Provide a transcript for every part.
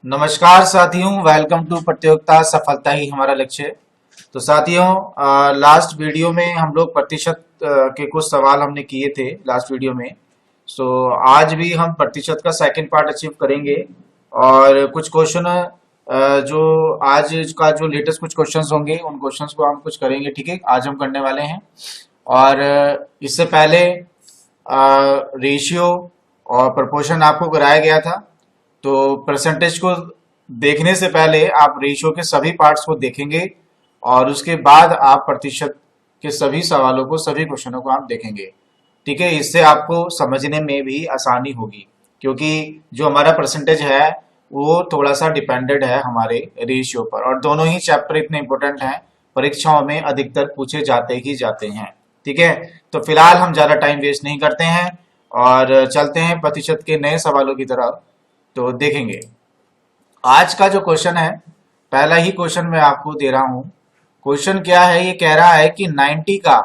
नमस्कार साथियों, welcome to प्रतियोगिता सफलता ही हमारा लक्ष्य है। तो साथियों, लास्ट वीडियो में हम लोग प्रतिशत के कुछ सवाल हमने किए थे लास्ट वीडियो में। सो आज भी हम प्रतिशत का सेकंड पार्ट अचीव करेंगे और कुछ क्वेश्चन जो आज का जो लेटेस्ट कुछ क्वेश्चंस होंगे उन क्वेश्चंस को हम कुछ करेंगे। ठीक है, आज हम करने वाले हैं। और इससे पहले रेशियो और प्रोपोर्शन आपको कराया गया था। तो परसेंटेज को देखने से पहले आप रेशियो के सभी पार्ट्स को देखेंगे और उसके बाद आप प्रतिशत के सभी सवालों को, सभी क्वेश्चनों को आप देखेंगे। ठीक है, इससे आपको समझने में भी आसानी होगी, क्योंकि जो हमारा परसेंटेज है वो थोड़ा सा डिपेंडेंट है हमारे रेशियो पर, और दोनों ही चैप्टर इतने इंपॉर्टेंट हैं, परीक्षाओं में अधिकतर पूछे जाते ही जाते हैं। ठीक है, तो फिलहाल हम ज्यादा टाइम वेस्ट नहीं करते हैं और चलते हैं प्रतिशत के नए सवालों की तरफ। तो देखेंगे आज का जो क्वेश्चन है, पहला ही क्वेश्चन मैं आपको दे रहा हूं। क्वेश्चन क्या है, ये कह रहा है कि 90 का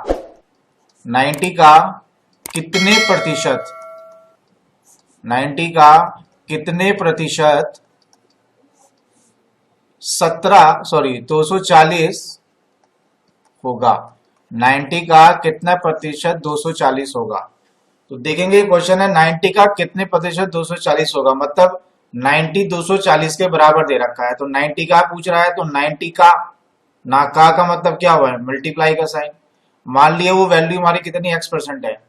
कितने प्रतिशत 90 का कितने प्रतिशत 240 होगा। 90 का कितना प्रतिशत 240 होगा। तो देखेंगे क्वेश्चन है 90 का कितने प्रतिशत 240 होगा, मतलब 90 240 के बराबर दे रखा है। तो 90 का पूछ रहा है, तो 90 का ना का मतलब क्या हुआ है, मल्टीप्लाई का साइन। मान लिया वो वैल्यू हमारी कितनी x% है,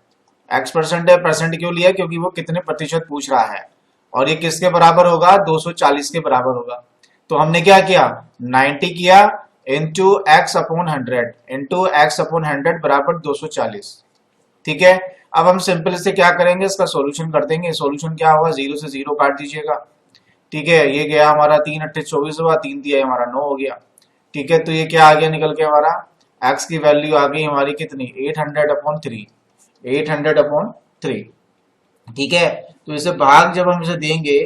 x% है। परसेंट क्यों लिया, क्योंकि वो कितने प्रतिशत पूछ रहा है और ये किसके बराबर होगा, 240 के बराबर होगा। तो हमने क्या किया, 90 किया इंटू एक्स अपॉन 100 बराबर 240। ठीक है, अब हम सिंपल से क्या करेंगे, इसका सॉल्यूशन कर देंगे। सॉल्यूशन क्या होगा, 0 से 0 काट दीजिएगा। ठीक है, ये गया हमारा 3 अट्ठे 24 हुआ, 3 दिया हमारा 9 हो गया। ठीक है, तो ये क्या आ गया निकल के, हमारा x की वैल्यू आ गई हमारी कितनी, 800/3। ठीक है, तो इसे भाग जब हम इसे देंगे,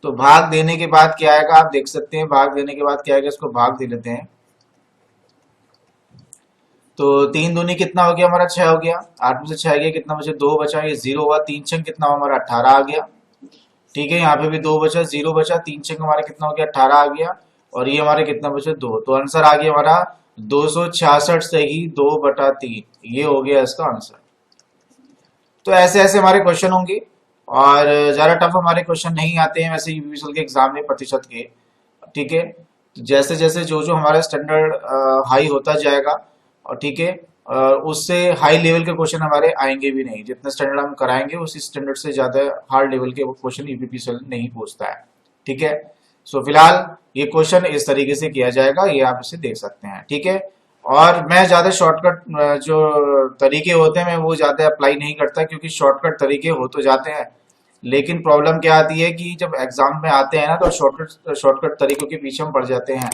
तो भाग देने के बाद क्या आएगा, आप देख सकते हैं। भाग देने के बाद क्या आएगा, इसको भाग दे लेते हैं। तो 3 दूनी कितना हो गया हमारा, 6 हो गया। 8 में से 6 गया, कितना बचे, 2 बचा। ये 0 हुआ, 3 छंग कितना हुआ हमारा, 18 आ गया। ठीक है, यहाँ पे भी 2 बचा, 0 बचा, 3 छंग हमारा कितना हो गया, 18 आ गया। और ये हमारे कितना बचे, 2। तो आंसर आ गया हमारा 266 से ही 2/3। ये हो गया इसका आंसर। तो ऐसे ऐसे हमारे क्वेश्चन होंगे और ज्यादा टफ हमारे क्वेश्चन नहीं आते हैं वैसे यूपीएसएल के एग्जाम में प्रतिशत के। ठीक है, तो जैसे जैसे जो जो हमारा स्टैंडर्ड हाई होता जाएगा, और ठीक है, उससे हाई लेवल के क्वेश्चन हमारे आएंगे भी नहीं। जितने स्टैंडर्ड हम कराएंगे उसी स्टैंडर्ड से ज्यादा हार्ड लेवल के क्वेश्चन यूपीएसएल नहीं पूछता है। ठीक है, सो फिलहाल ये क्वेश्चन इस तरीके से किया जाएगा, ये आप इसे देख सकते हैं। ठीक है, और मैं ज्यादा शॉर्टकट जो तरीके होते हैं मैं वो ज्यादा अप्लाई नहीं करता, क्योंकि शॉर्टकट तरीके हो तो जाते हैं, लेकिन प्रॉब्लम क्या आती है कि जब एग्जाम में आते हैं ना, तो शॉर्टकट तरीकों के पीछे हम पड़ जाते हैं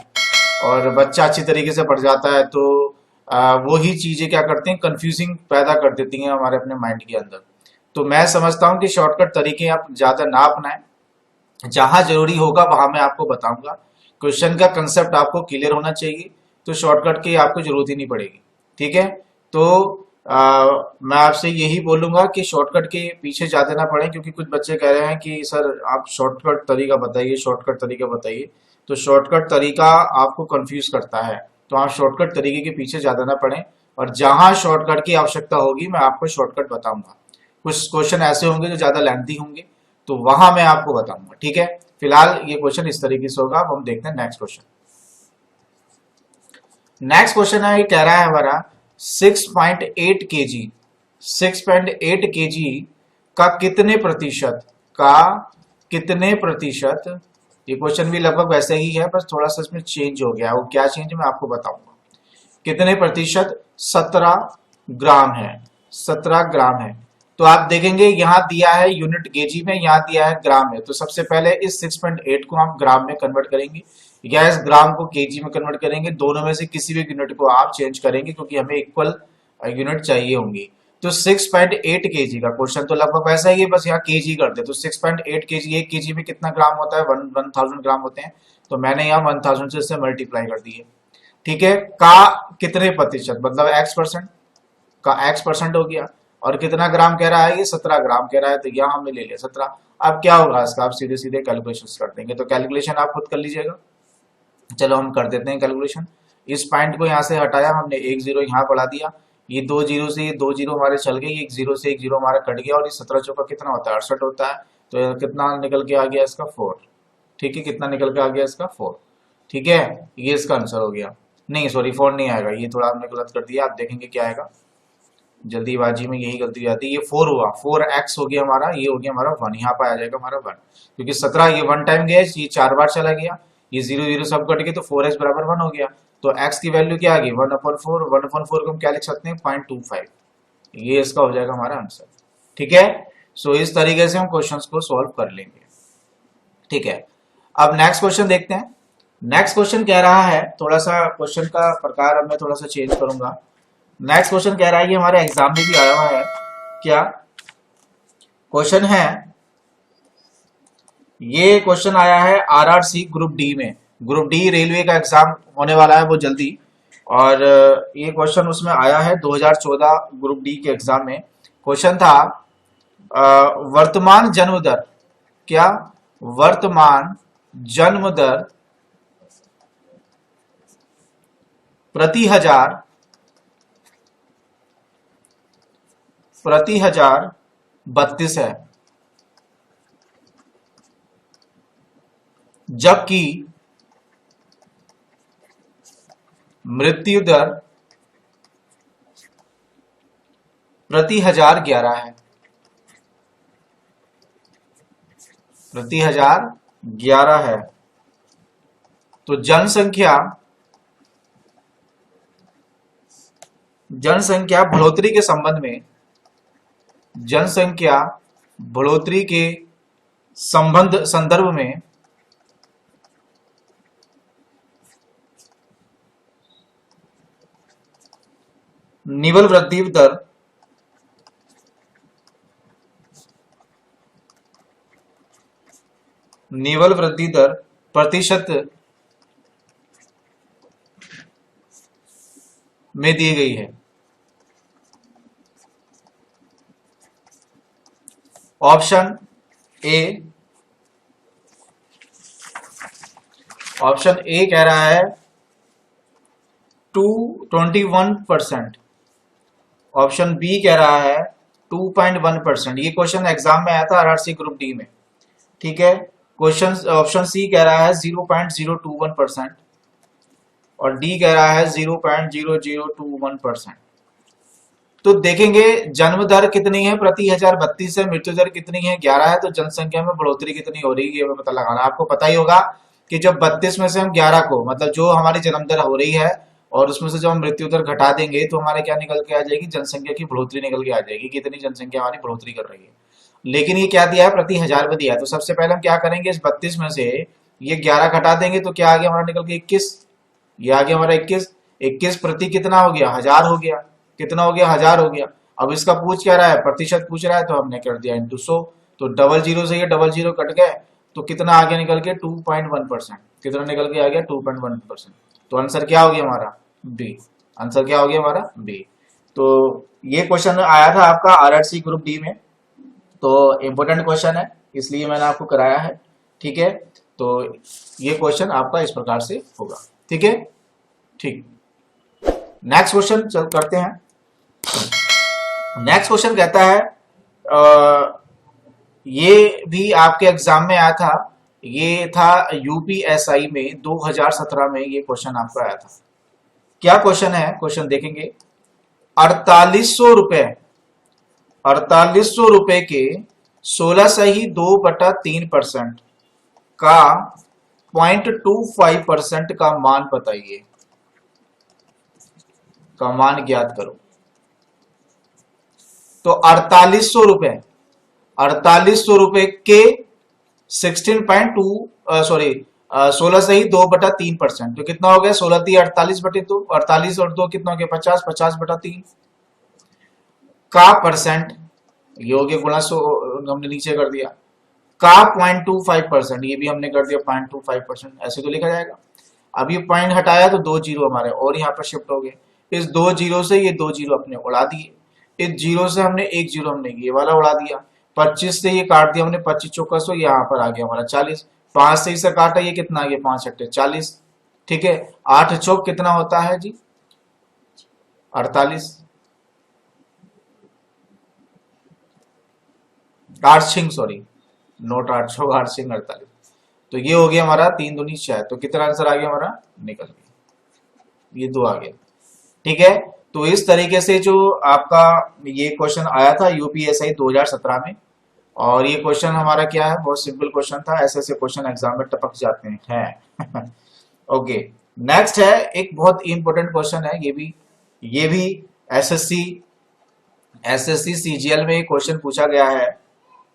और बच्चा अच्छी तरीके से पढ़ जाता है, तो वो ही चीजें क्या करते हैं, कंफ्यूजिंग पैदा कर देती हैं हमारे अपने माइंड के अंदर। तो मैं समझता हूँ कि शॉर्टकट तरीके आप ज्यादा ना अपनाएं, जहां जरूरी होगा वहां मैं आपको बताऊंगा। क्वेश्चन का कंसेप्ट आपको क्लियर होना चाहिए, तो शॉर्टकट की आपको जरूरत ही नहीं पड़ेगी। ठीक है, तो मैं आपसे यही बोलूंगा कि शॉर्टकट के पीछे ज्यादा ना पड़े, क्योंकि कुछ बच्चे कह रहे हैं कि सर आप शॉर्टकट तरीका बताइए, शॉर्टकट तरीका बताइए। तो शॉर्टकट तरीका आपको कंफ्यूज करता है, तो आप शॉर्टकट तरीके के पीछे ज्यादा ना पड़े, और जहां शॉर्टकट की आवश्यकता होगी मैं आपको शॉर्टकट बताऊंगा। कुछ क्वेश्चन ऐसे होंगे जो ज्यादा लेंथी होंगे, तो वहां मैं आपको बताऊंगा। ठीक है, फिलहाल ये क्वेश्चन इस तरीके से होगा। अब हम देखते हैं नेक्स्ट क्वेश्चन। नेक्स्ट क्वेश्चन है, ये कह रहा है हमारा 6.8 केजी का कितने प्रतिशत, ये क्वेश्चन भी लगभग वैसे ही है, बस थोड़ा सा इसमें चेंज हो गया है। वो क्या चेंज है मैं आपको बताऊंगा। कितने प्रतिशत 17 ग्राम है, 17 ग्राम है। तो आप देखेंगे यहाँ दिया है यूनिट केजी में, यहाँ दिया है ग्राम में। तो सबसे पहले इस 6.8 को हम ग्राम में कन्वर्ट करेंगे, या इस ग्राम को केजी में कन्वर्ट करेंगे। दोनों में से किसी भी यूनिट को आप चेंज करेंगे, क्योंकि हमें इक्वल यूनिट चाहिए होंगी। तो 6.8 केजी का क्वेश्चन तो लगभग वैसा ही है, बस यहाँ केजी कर दे। तो 6.8 केजी, एक केजी में कितना ग्राम होता है, 1000 ग्राम होते हैं। तो मैंने यहाँ 1000 से इससे मल्टीप्लाई कर दिए। ठीक है, का कितने प्रतिशत, मतलब x% का x% हो गया। और कितना ग्राम कह रहा है, ये 17 ग्राम कह रहा है, तो यहाँ हमने ले लिया 17। अब क्या होगा इसका, आप सीधे सीधे कैलकुलेशन कर देंगे, तो कैलकुलेशन आप खुद कर लीजिएगा। चलो हम कर देते हैं कैलकुलेशन। इस पॉइंट को यहाँ से हटाया हमने, एक जीरो यहाँ बढ़ा दिया, ये दो जीरो से ये दो जीरो हमारे चल गए, एक जीरो से एक जीरो हमारा कट गया, और ये 17 चौका कितना होता है, 68 होता है। तो कितना निकल के आ गया इसका 4। ठीक है, कितना निकल के आ गया इसका 4। ठीक है, ये इसका आंसर हो गया। नहीं सॉरी 4 नहीं आएगा, ये थोड़ा हमने गलत कर दिया, आप देखेंगे क्या आएगा, जल्दीबाजी में यही गलती हो जाती है। ये 4 हुआ, 4x हो गया हमारा, ये हो गया हमारा 1, यहाँ पर आ जाएगा हमारा 1, क्योंकि 17 ये 1 टाइम गया, ये 4 बार चला गया, ये 0 0 सब कट गए, तो 4x बराबर 1 हो गया। तो x की वैल्यू क्या आ गई, 1/4। 1/4 को हम क्या लिख सकते हैं, 0.25। ये इसका हो जाएगा हमारा आंसर। ठीक है, सो इस तरीके से हम क्वेश्चंस को सॉल्व कर लेंगे। ठीक है, अब नेक्स्ट क्वेश्चन देखते हैं। नेक्स्ट क्वेश्चन कह रहा है, थोड़ा सा क्वेश्चन का प्रकार अब मैं थोड़ा सा चेंज करूंगा। नेक्स्ट क्वेश्चन कह रहा है, ये हमारे एग्जाम में भी आया हुआ है। क्या क्वेश्चन है, ये क्वेश्चन आया है आरआरसी ग्रुप डी में। ग्रुप डी रेलवे का एग्जाम होने वाला है वो जल्दी, और ये क्वेश्चन उसमें आया है 2014 ग्रुप डी के एग्जाम में। क्वेश्चन था वर्तमान जन्म दर, क्या वर्तमान जन्म दर प्रति हजार 32 है, जबकि मृत्यु दर प्रति हजार 11 है। प्रति हजार 11 है, तो जनसंख्या बढ़ोतरी के संबंध में, जनसंख्या बढ़ोतरी के संदर्भ में निवल वृद्धि दर प्रतिशत में दी गई है। ऑप्शन ए कह रहा है 21%, ऑप्शन बी कह रहा है 2.1%। ये क्वेश्चन एग्जाम में आया था आरआरसी ग्रुप डी में। ठीक है, क्वेश्चन ऑप्शन सी कह रहा है 0.021% और डी कह रहा है 0.0021%। तो देखेंगे जन्म दर कितनी है प्रति हजार 32 है, मृत्यु दर कितनी है 11 है, तो जनसंख्या में बढ़ोतरी कितनी हो रही है ये पता लगाना। आपको पता ही होगा कि जब 32 में से हम 11 को, मतलब जो हमारी जन्म दर हो रही है और उसमें से जब हम मृत्यु दर घटा देंगे तो हमारे क्या निकल के आ जाएगी, जनसंख्या की बढ़ोतरी निकल के आ जाएगी, कितनी जनसंख्या हमारी बढ़ोतरी कर रही है। लेकिन ये क्या दिया है, प्रति हजार में दिया है। तो सबसे पहले हम क्या करेंगे, इस 32 में से ये 11 घटा देंगे तो क्या आ गया हमारा निकल के 21, ये आ गया हमारा 21 प्रति कितना हो गया, 1000 हो गया, कितना हो गया, 1000 हो गया। अब इसका पूछ क्या रहा है, प्रतिशत पूछ रहा है, तो हमने कर दिया इंटू 100, तो 00 से ये 00 कट गए तो कितना आ गया निकल के 2.1%, कितना निकल के आ गया 2.1%। तो आंसर क्या हो गया हमारा बी, आंसर क्या हो गया हमारा बी। तो ये क्वेश्चन आया था आपका आरआरसी ग्रुप डी में, तो इंपोर्टेंट क्वेश्चन है इसलिए मैंने आपको कराया है। ठीक है, तो ये क्वेश्चन आपका इस प्रकार से होगा। ठीक है, ठीक, नेक्स्ट क्वेश्चन चल करते हैं। नेक्स्ट क्वेश्चन कहता है ये भी आपके एग्जाम में आया था, ये था यूपीएसआई में 2017 में ये क्वेश्चन आपका आया था। क्या क्वेश्चन है, क्वेश्चन देखेंगे। 4800 रुपए के 16.2/3% का 0.25% का मान बताइए, का मान ज्ञात करो। तो 4800 रुपए के 16.2/3%, तो कितना हो गया, 16×3 = 48/2, 48 और 2 कितना हो गया 50, 50/3 का परसेंट, ये हो गया गुणा 100 हमने नीचे कर दिया, का 0.25%, ये भी हमने कर दिया 0.25%, ऐसे तो लिखा जाएगा। अब ये पॉइंट हटाया तो 2 जीरो हमारे और यहाँ पर शिफ्ट हो गए, इस 2 जीरो से ये 2 जीरो अपने उड़ा दिए, इस जीरो से हमने एक जीरो हमने ये वाला उड़ा दिया, 25 से ये काट दिया हमने, 25 चौका 100, यहाँ पर आ गया हमारा 40, 5 से इसे काटा, ये कितना आ गया 5 अट्ठे 40, ठीक है। 8 चौक कितना होता है जी 48, 8 छिंग सॉरी नोट 8 चौक 8 छिंग 48। तो ये हो गया हमारा 3 दूनी 6, तो कितना आंसर आ गया हमारा, निकल गया, ये 2 आ गया, ठीक है। तो इस तरीके से जो आपका ये क्वेश्चन आया था यूपीएसआई 2017 में, और ये क्वेश्चन हमारा क्या है, बहुत सिंपल क्वेश्चन था, ऐसे ऐसे क्वेश्चन एग्जाम में टपक जाते हैं ओके, नेक्स्ट है एक बहुत इंपॉर्टेंट क्वेश्चन है, ये भी एसएससी सीजीएल में क्वेश्चन पूछा गया है,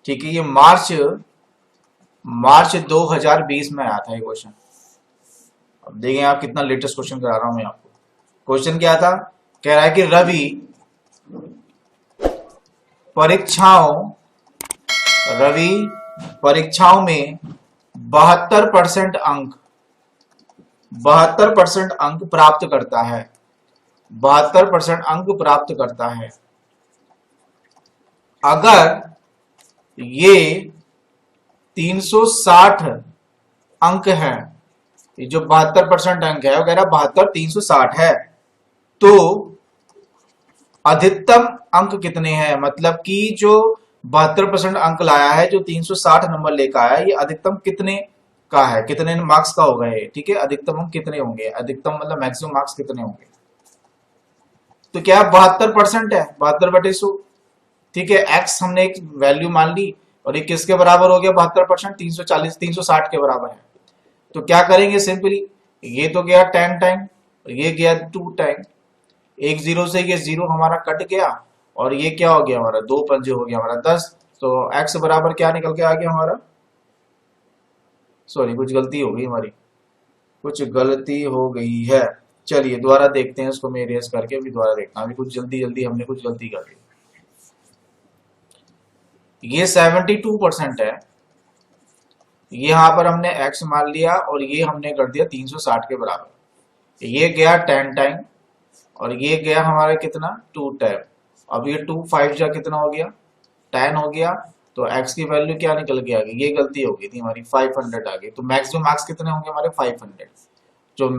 ठीक है। ये मार्च 2020 में आया था ये क्वेश्चन। अब देखें आप कितना लेटेस्ट क्वेश्चन करा रहा हूं मैं आपको। क्वेश्चन क्या था, कह रहा है कि रवि परीक्षाओं में 72% अंक प्राप्त करता है, 72% अंक प्राप्त करता है। अगर ये 360 अंक है, ये जो 72% अंक है वगैरह 72 360 है, तो अधिकतम अंक कितने हैं, मतलब कि जो 72% अंक लाया है, जो 360 नंबर लेकर आया है, ये अधिकतम कितने का है, कितने मार्क्स का होगा ये, ठीक है। अधिकतम अंक कितने होंगे, अधिकतम मतलब मैक्सिमम मार्क्स कितने होंगे। तो क्या 72% है, 72/100, ठीक है। एक्स हमने एक वैल्यू मान ली, और ये किसके बराबर हो गया 72%, 340 360 के बराबर है। तो क्या करेंगे सिंपली, ये तो गया 10 टाइम, ये गया 2 टाइम, एक जीरो से ये जीरो हमारा कट गया, और ये क्या हो गया हमारा 2 पंजे हो गया हमारा 10। तो x बराबर क्या निकल के आ गया हमारा, सॉरी कुछ गलती हो गई हमारी, कुछ गलती हो गई है, चलिए दोबारा देखते हैं इसको, मैं इरेज करके अभी दोबारा देखता हूं, अभी कुछ जल्दी हमने कुछ गलती कर दी। ये 72% है, यहां पर हमने x मान लिया, और ये हमने कर दिया 360 के बराबर, ये गया 10 टाइम, और ये गया हमारा कितना 2 टाइम। अब ये 2 5 जा कितना हो गया 10 हो गया, तो x की वैल्यू क्या निकल के आ गई, ये गलती हो गई थी हमारी 500 आ गई। तो मैक्सिमम मार्क्स कितने होंगे हमारे 500, जो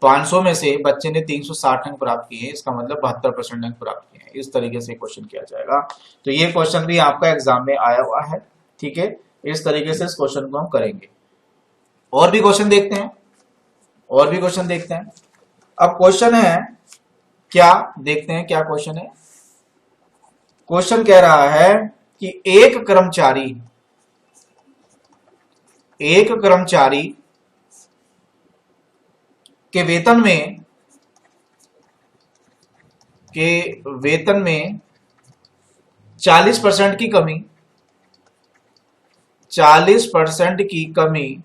500 में से बच्चे ने 360 अंक प्राप्त किए, इसका मतलब 72% अंक प्राप्त किए हैं। इस तरीके से क्वेश्चन किया जाएगा। तो ये क्वेश्चन भी आपका एग्जाम में आया हुआ है, ठीक है। इस तरीके से इस क्वेश्चन को हम करेंगे। और भी क्वेश्चन देखते हैं, अब क्वेश्चन है क्या, देखते हैं क्या क्वेश्चन है। क्वेश्चन कह रहा है कि एक कर्मचारी के वेतन में 40% की कमी 40% की कमी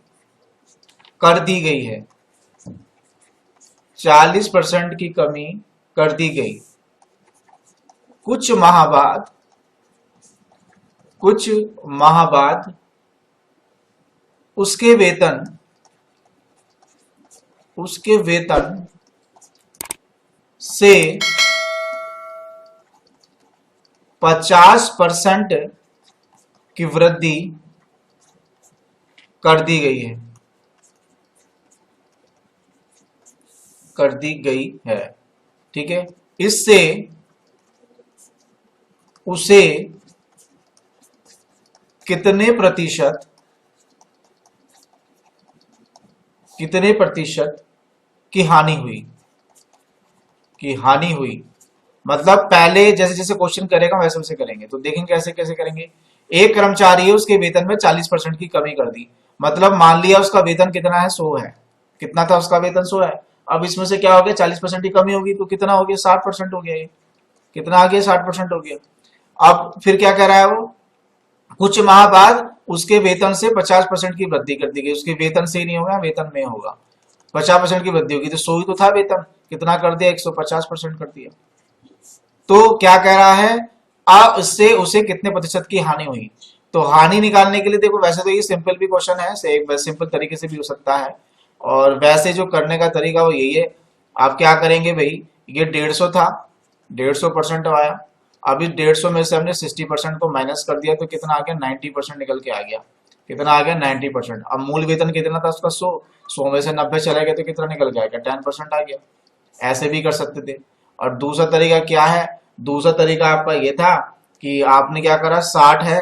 कर दी गई है, 40% की कमी कर दी गई। कुछ माह बाद उसके वेतन से 50% की वृद्धि कर दी गई है, ठीक है। इससे उसे कितने प्रतिशत की हानि हुई, मतलब पहले जैसे जैसे क्वेश्चन करेगा वैसे वैसे करेंगे। तो देखेंगे कैसे करेंगे। एक कर्मचारी है, उसके वेतन में 40% की कमी कर दी, मतलब मान लिया उसका वेतन कितना है 100 है, कितना था उसका वेतन 100 है। अब इसमें से क्या हो गया 40% की कमी होगी, तो कितना हो गया 60% हो गया, ये कितना आ गया 60% हो गया। अब फिर क्या कह रहा है वो, कुछ माह बाद उसके वेतन से 50% की वृद्धि कर दी गई, उसके वेतन से ही नहीं होगा, वेतन में होगा, 50% की वृद्धि होगी। तो 100 ही तो था वेतन, कितना कर दिया 150% कर दिया। तो क्या कह रहा है, अब इससे उसे कितने प्रतिशत की हानि हुई। तो हानि निकालने के लिए देखो, वैसे तो ये सिंपल भी क्वेश्चन है, एक सिंपल तरीके से भी हो सकता है, और वैसे जो करने का तरीका वो यही है। आप क्या करेंगे भाई, ये 150 था, 150% आया, अब इस 150 में से हमने 60% को माइनस कर दिया तो कितना आ गया, 90% निकल के आ गया। कितना आ गया, 90%। अब मूल वेतन कितना था उसका, 100 में से 90 चला गया तो कितना निकल के आ गया, 10% आ गया। ऐसे भी कर सकते थे। और दूसरा तरीका क्या है, दूसरा तरीका आपका ये था कि आपने क्या करा, 60 है,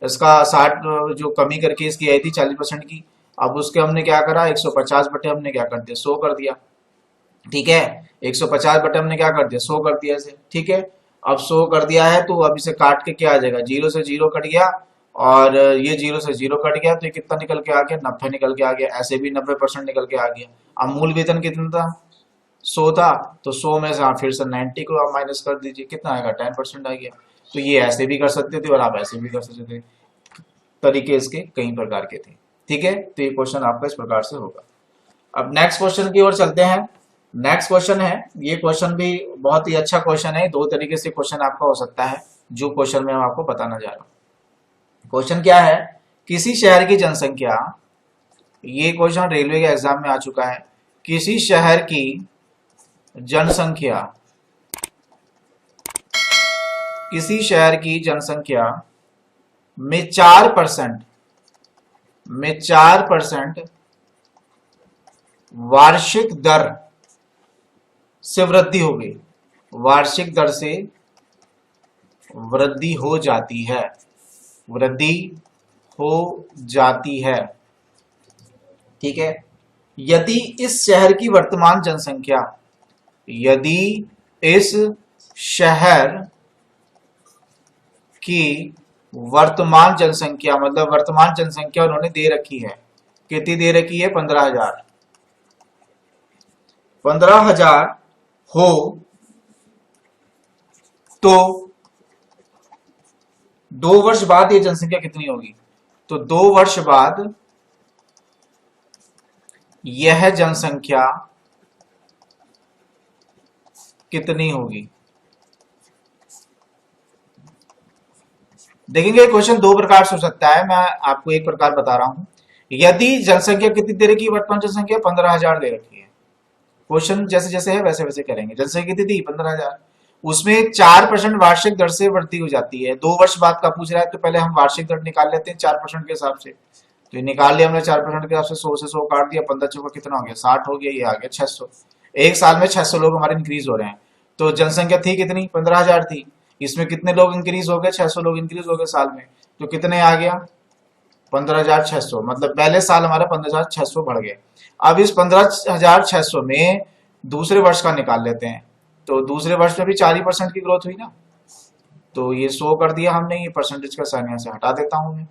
इसका 60 जो कमी करके इसकी आई थी 40% की, अब उसके हमने क्या करा, 150 बटे हमने क्या कर दिया, 100 कर दिया। ठीक है, 150 बटे हमने क्या कर दिया, 100 कर दिया इसे। ठीक है, अब 100 कर दिया है तो अब इसे काट के क्या आ जाएगा, 0 से 0 कट गया और ये 0 से 0 कट गया तो ये कितना निकल के आ गया, 90 निकल के आ गया। ऐसे भी 90% निकल के आ गया। अब मूल वेतन कितना था, 100 था, तो 100 में से आप फिर से 90 को आप माइनस कर दीजिए, कितना आएगा, 10% आ गया। तो ये ऐसे भी कर सकते थे और आप ऐसे भी कर सकते थे। तरीके इसके कई प्रकार के थे। ठीक है, तो ये क्वेश्चन आपका इस प्रकार से होगा। अब नेक्स्ट क्वेश्चन की ओर चलते हैं। नेक्स्ट क्वेश्चन है, ये क्वेश्चन भी बहुत ही अच्छा क्वेश्चन है। दो तरीके से क्वेश्चन आपका हो सकता है, जो क्वेश्चन मैं आपको बताना जा रहा हूं। क्वेश्चन क्या है, किसी शहर की जनसंख्या, ये क्वेश्चन रेलवे के एग्जाम में आ चुका है। किसी शहर की जनसंख्या, किसी शहर की जनसंख्या में 4% वार्षिक दर से वृद्धि हो गई, वार्षिक दर से वृद्धि हो जाती है, वृद्धि हो जाती है। ठीक है, यदि इस शहर की वर्तमान जनसंख्या, यदि इस शहर की वर्तमान जनसंख्या, मतलब वर्तमान जनसंख्या उन्होंने दे रखी है, कितनी दे रखी है, 15,000, 15,000 हो तो 2 वर्ष बाद ये जनसंख्या कितनी होगी, तो 2 वर्ष बाद यह जनसंख्या कितनी होगी। देखेंगे क्वेश्चन दो प्रकार से हो सकता है, मैं आपको एक प्रकार बता रहा हूं। यदि जनसंख्या कितनी दे रखी है, वर्तमान जनसंख्या 15,000 दे रखी है, क्वेश्चन जैसे जैसे है वैसे वैसे करेंगे। जनसंख्या कितनी थी, 15,000, उसमें 4% वार्षिक दर से वृद्धि हो जाती है। 2 वर्ष बाद का पूछ रहा है तो पहले हम वार्षिक दर निकाल लेते हैं 4% के हिसाब से। तो ये निकाल लिया हमने 4% के हिसाब से, 100 से 100 काट दिया, 15 चौका कितना हो गया, 60 हो गया, ये आ गया 600। एक साल में 600 लोग हमारे इंक्रीज हो रहे हैं। तो जनसंख्या थी कितनी, 15,000 थी, इसमें कितने लोग इंक्रीज हो गए, 600 लोग इंक्रीज हो गए साल में। तो कितने आ गया, 15,600, मतलब पहले साल हमारा 15,600 बढ़ गए। अब इस 15,600 में दूसरे वर्ष का निकाल लेते हैं, तो दूसरे वर्ष में भी 40% की ग्रोथ हुई ना, तो ये 100 कर दिया हमने, ये परसेंटेज का साइन यहाँ से हटा देता हूं मैं।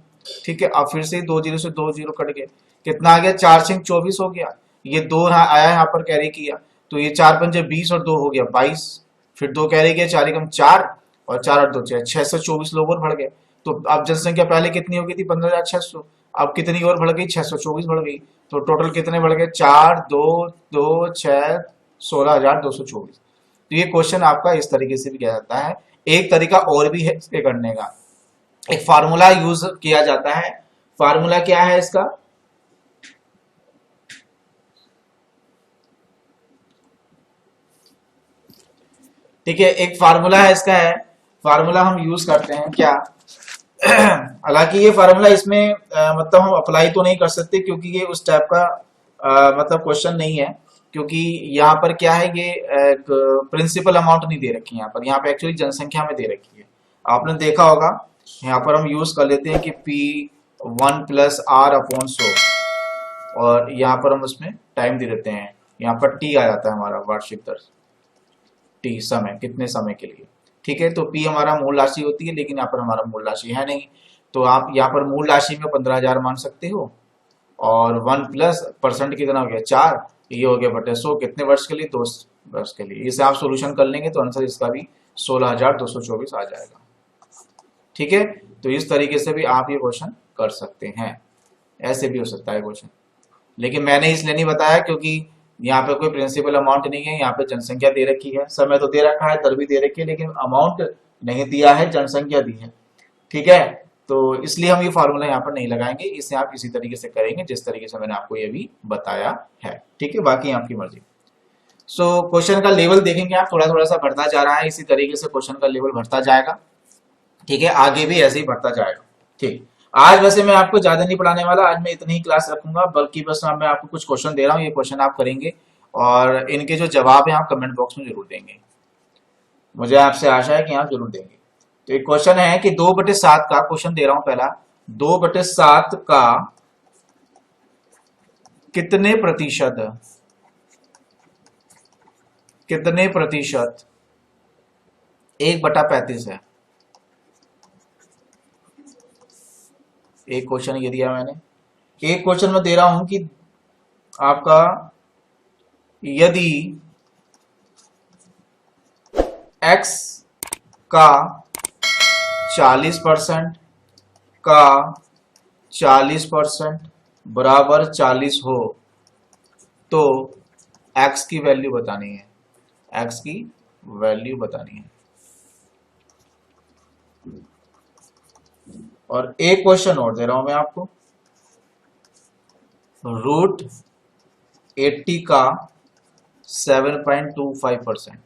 ठीक है, अब फिर से 2 जीरो से 2 जीरो कट गए, कितना आ गया, 4 6 24 हो गया। ये 2 आया यहाँ पर कैरी किया, तो ये 4 पंजे 20 और 2 हो गया 22, फिर 2 कैरी किया, 4 एकम 4 और 4 और 2 624 लोग और बढ़ गए। तो अब जनसंख्या पहले कितनी हो गई थी, 15,600, अब कितनी और बढ़ गई, 624 बढ़ गई। तो टोटल कितने बढ़ गए, 4 2 2 6 16,224। तो ये क्वेश्चन आपका इस तरीके से भी किया जाता है। एक तरीका और भी है इसके करने का, एक फार्मूला यूज किया जाता है। फार्मूला क्या है इसका, ठीक है, एक फार्मूला है इसका, है फार्मूला हम यूज करते हैं क्या। हालांकि ये फार्मूला इसमें मतलब हम अप्लाई तो नहीं कर सकते क्योंकि ये उस टाइप का मतलब क्वेश्चन नहीं है, क्योंकि यहाँ पर क्या है, ये प्रिंसिपल अमाउंट नहीं दे रखी है यहाँ पर, यहाँ पे एक्चुअली जनसंख्या में दे रखी है। आपने देखा होगा, यहाँ पर हम यूज कर लेते हैं कि P1 प्लस R अपॉन 100, और यहाँ पर हम उसमें टाइम दे देते हैं, यहाँ पर T आ जाता है हमारा वार्षिक दर, T समय, कितने समय के लिए। ठीक है, तो P हमारा मूल राशि होती है, लेकिन यहाँ पर हमारा मूल राशि है नहीं, तो आप यहाँ पर मूल राशि में 15,000 मान सकते हो, और 1 प्लस परसेंट कितना हो गया, 4, ये हो गया बटे 100, कितने वर्ष के लिए, 2 वर्ष के लिए। इसे आप सोल्यूशन कर लेंगे तो आंसर इसका भी 16,224 आ जाएगा। ठीक है, तो इस तरीके से भी आप ये क्वेश्चन कर सकते हैं, ऐसे भी हो सकता है क्वेश्चन, लेकिन मैंने इसलिए नहीं बताया क्योंकि यहाँ पे कोई प्रिंसिपल अमाउंट नहीं है, यहाँ पे जनसंख्या दे रखी है, समय तो दे रखा है, दर भी दे रखी है, लेकिन अमाउंट नहीं दिया है, जनसंख्या दी है। ठीक है, तो इसलिए हम ये फॉर्मूला यहाँ पर नहीं लगाएंगे, इसे आप इसी तरीके से करेंगे जिस तरीके से मैंने आपको ये भी बताया है। ठीक है, बाकी आपकी मर्जी। सो क्वेश्चन का लेवल देखेंगे आप, थोड़ा थोड़ा सा बढ़ता जा रहा है, इसी तरीके से क्वेश्चन का लेवल बढ़ता जाएगा। ठीक है, आगे भी ऐसे ही बढ़ता जाएगा। ठीक, आज वैसे मैं आपको ज्यादा नहीं पढ़ाने वाला, आज मैं इतनी ही क्लास रखूंगा, बल्कि बस मैं आपको कुछ क्वेश्चन दे रहा हूँ, ये क्वेश्चन आप करेंगे और इनके जो जवाब है आप कमेंट बॉक्स में जरूर देंगे। मुझे आपसे आशा है कि आप जरूर देंगे। तो एक क्वेश्चन है कि 2/7 का, क्वेश्चन दे रहा हूं पहला, 2/7 का कितने प्रतिशत, कितने प्रतिशत 1/35 है। एक क्वेश्चन ये दिया मैंने। एक क्वेश्चन में दे रहा हूं कि आपका यदि x का 40% का 40% बराबर 40 हो तो x की वैल्यू बतानी है, x की वैल्यू बतानी है। और एक क्वेश्चन और दे रहा हूं मैं आपको, √80 का 7.25%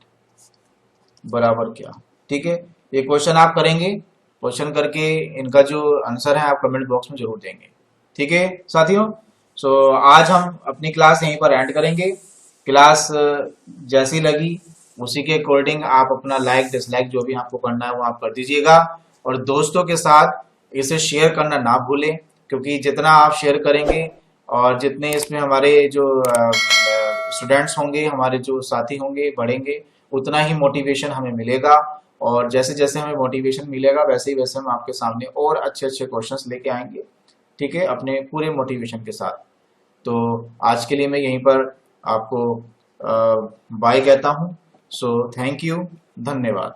बराबर क्या। ठीक है, ये क्वेश्चन आप करेंगे, क्वेश्चन करके इनका जो आंसर है आप कमेंट बॉक्स में जरूर देंगे। ठीक है साथियों, सो आज हम अपनी क्लास यहीं पर एंड करेंगे। क्लास जैसी लगी उसी के अकॉर्डिंग आप अपना लाइक डिसलाइक जो भी आपको करना है वो आप कर दीजिएगा, और दोस्तों के साथ इसे शेयर करना ना भूलें, क्योंकि जितना आप शेयर करेंगे और जितने इसमें हमारे जो स्टूडेंट्स होंगे, हमारे जो साथी होंगे बढ़ेंगे, उतना ही मोटिवेशन हमें मिलेगा। और जैसे जैसे हमें मोटिवेशन मिलेगा वैसे ही वैसे हम आपके सामने और अच्छे अच्छे क्वेश्चंस लेके आएंगे। ठीक है, अपने पूरे मोटिवेशन के साथ। तो आज के लिए मैं यहीं पर आपको बाय कहता हूँ। सो थैंक यू, धन्यवाद।